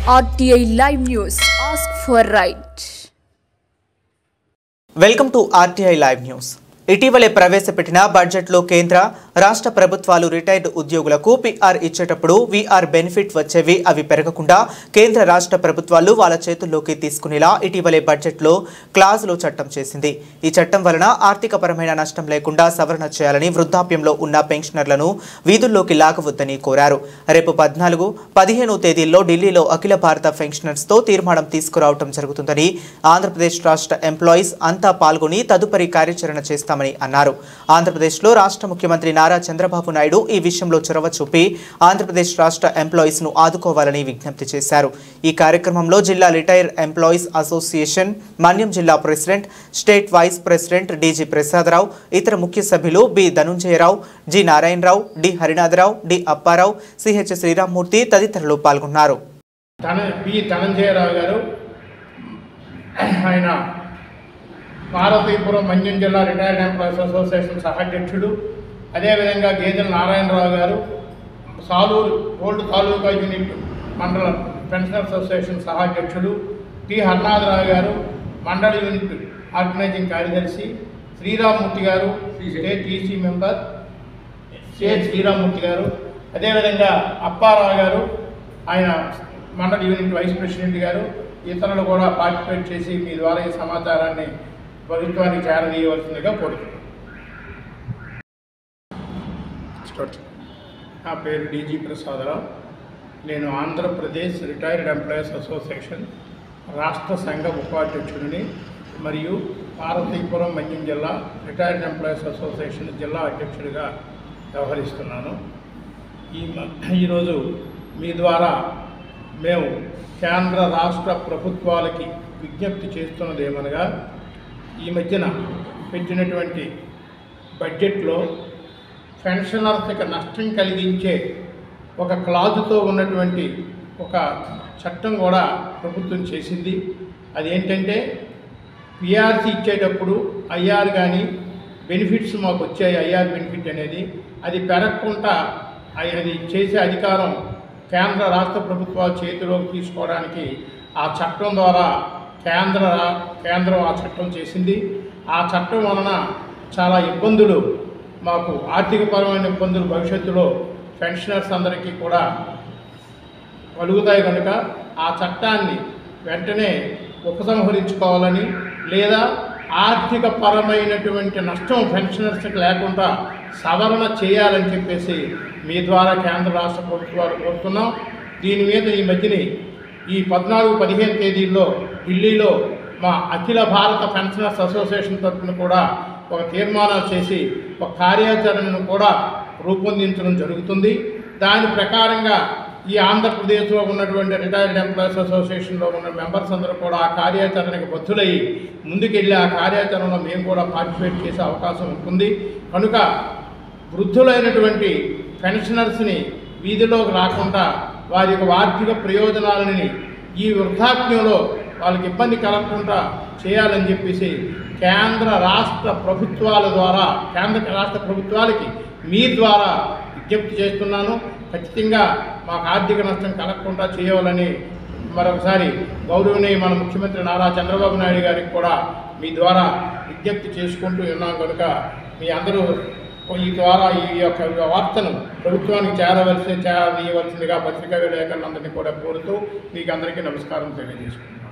RTI Live News. Ask for right. Welcome to RTI Live News. ఇటీవలే ప్రవేశపెట్టిన బడ్జెట్లో కేంద్ర రాష్ట్ర ప్రభుత్వాలు రిటైర్డ్ ఉద్యోగులకు పిఆర్ ఇచ్చేటప్పుడు విఆర్ బెనిఫిట్ వచ్చేవి అవి పెరగకుండా కేంద్ర రాష్ట్ర ప్రభుత్వాలు వాళ్ళ చేతుల్లోకి తీసుకునేలా ఇటీవలే బడ్జెట్లో క్లాజులో చట్టం చేసింది. ఈ చట్టం వలన ఆర్థికపరమైన నష్టం లేకుండా సవరణ చేయాలని వృద్ధాప్యంలో ఉన్న పెన్షనర్లను వీధుల్లోకి లాగవద్దని కోరారు. రేపు 14, 15 తేదీల్లో ఢిల్లీలో అఖిల భారత పెన్షనర్స్తో తీర్మానం తీసుకురావడం జరుగుతుందని ఆంధ్రప్రదేశ్ రాష్ట్ర ఎంప్లాయీస్ అంతా పాల్గొని తదుపరి కార్యాచరణ చేస్తారు అన్నారు. ఆంధ్రప్రదేశ్లో రాష్ట్ర ముఖ్యమంత్రి నారా చంద్రబాబు నాయుడు ఈ విషయంలో చొరవ చూపి ఆంధ్రప్రదేశ్ రాష్ట్ర ఎంప్లాయీస్ ను ఆదుకోవాలని విజ్ఞప్తి చేశారు. ఈ కార్యక్రమంలో జిల్లా రిటైర్ ఎంప్లాయీస్ అసోసియేషన్ మన్యం జిల్లా president, state vice president D G Prasada Rao, ఇతర ముఖ్య సభ్యులు B Dhananjaya Rao, G Narayana Rao, D Harinatha Rao, D Appa Rao, CH Sriramamurthy తదితరులు పాల్గొన్నారు. పార్వతీపురం మన్యం జిల్లా రిటైర్డ్ ఎంప్లాయీస్ అసోసియేషన్ సహాధ్యక్షుడు, అదేవిధంగా గేదెల నారాయణరావు గారు సాలూరు ఓల్డ్ తాలూకా యూనిట్ మండల పెన్షనర్స్ అసోసియేషన్ సహాధ్యక్షుడు, టి హరినాథరావు గారు మండల యూనిట్ ఆర్గనైజింగ్ కార్యదర్శి, శ్రీరామ్మూర్తి గారు state EC member state Sriramamurthy గారు, అదేవిధంగా అప్పారావు గారు ఆయన మండల యూనిట్ వైస్ ప్రెసిడెంట్ గారు, ఇతరులు కూడా పార్టిసిపేట్ చేసి మీ ద్వారా ఈ సమాచారాన్ని ప్రభుత్వానికి చేరదీయవలసిందిగా కోరుతున్నాను. నా పేరు డిజి ప్రసాదరావు. నేను ఆంధ్రప్రదేశ్ రిటైర్డ్ ఎంప్లాయీస్ అసోసియేషన్ రాష్ట్ర సంఘ ఉపాధ్యక్షుడిని మరియు పార్వతీపురం మన్యం జిల్లా రిటైర్డ్ ఎంప్లాయీస్ అసోసియేషన్ జిల్లా అధ్యక్షుడిగా వ్యవహరిస్తున్నాను. ఈరోజు మీ ద్వారా మేము కేంద్ర రాష్ట్ర ప్రభుత్వాలకి విజ్ఞప్తి చేస్తున్నది ఏమనగా, ఈ మధ్యన పెట్టినటువంటి బడ్జెట్లో పెన్షనర్స్కి నష్టం కలిగించే ఒక క్లాజుతో ఉన్నటువంటి ఒక చట్టం కూడా ప్రభుత్వం చేసింది. అదేంటంటే పిఆర్సీ ఇచ్చేటప్పుడు ఐఆర్ కానీ బెనిఫిట్స్ మాకు వచ్చాయి, ఐఆర్ బెనిఫిట్ అనేది అది పెరగకుండా అది చేసే అధికారం కేంద్ర రాష్ట్ర ప్రభుత్వాల చేతిలోకి తీసుకోవడానికి ఆ చట్టం ద్వారా కేంద్రం ఆ చట్టం చేసింది. ఆ చట్టం వలన చాలా ఇబ్బందులు, మాకు ఆర్థికపరమైన ఇబ్బందులు భవిష్యత్తులో పెన్షనర్స్ అందరికీ కూడా కలుగుతాయి కనుక ఆ చట్టాన్ని వెంటనే ఉపసంహరించుకోవాలని, లేదా ఆర్థిక పరమైనటువంటి నష్టం పెన్షనర్స్కి లేకుండా సవరణ చేయాలని చెప్పేసి మీ ద్వారా కేంద్ర రాష్ట్ర ప్రభుత్వాలు కోరుతున్నాం. దీని మీద ఈ మధ్యని ఈ 14, 15 తేదీల్లో ఢిల్లీలో మా అఖిల భారత పెన్షనర్స్ అసోసియేషన్ తరఫున కూడా ఒక తీర్మానాలు చేసి ఒక కార్యాచరణను కూడా రూపొందించడం జరుగుతుంది. దాని ప్రకారంగా ఈ ఆంధ్రప్రదేశ్లో ఉన్నటువంటి రిటైర్డ్ ఎంప్లాయీస్ అసోసియేషన్లో ఉన్న మెంబర్స్ అందరూ కూడా ఆ కార్యాచరణకు బద్దులై ముందుకెళ్ళి ఆ కార్యాచరణలో మేము కూడా పార్టిసిపేట్ చేసే అవకాశం ఉంటుంది. కనుక వృద్ధులైనటువంటి పెన్షనర్స్ని వీధిలోకి రాకుండా వారి యొక్క ఆర్థిక ప్రయోజనాలని ఈ వృద్ధాప్యంలో వాళ్ళకి ఇబ్బంది కలగకుండా చేయాలని చెప్పేసి కేంద్ర రాష్ట్ర ప్రభుత్వాల ద్వారా కేంద్ర రాష్ట్ర ప్రభుత్వాలకి మీ ద్వారా విజ్ఞప్తి చేస్తున్నాను. ఖచ్చితంగా మాకు ఆర్థిక నష్టం కలగకుండా చేయాలని మరొకసారి గౌరవనీయ మన ముఖ్యమంత్రి నారా చంద్రబాబు నాయుడు గారికి కూడా మీ ద్వారా విజ్ఞప్తి చేసుకుంటూ ఉన్నాం. కనుక మీ అందరూ ఈ ద్వారా ఈ యొక్క వార్తను ప్రభుత్వానికి చేరవలసిందిగా పత్రికా విలేకరులందరినీ కూడా కోరుతూ మీకు అందరికీ నమస్కారం తెలియజేసుకుంటున్నాను.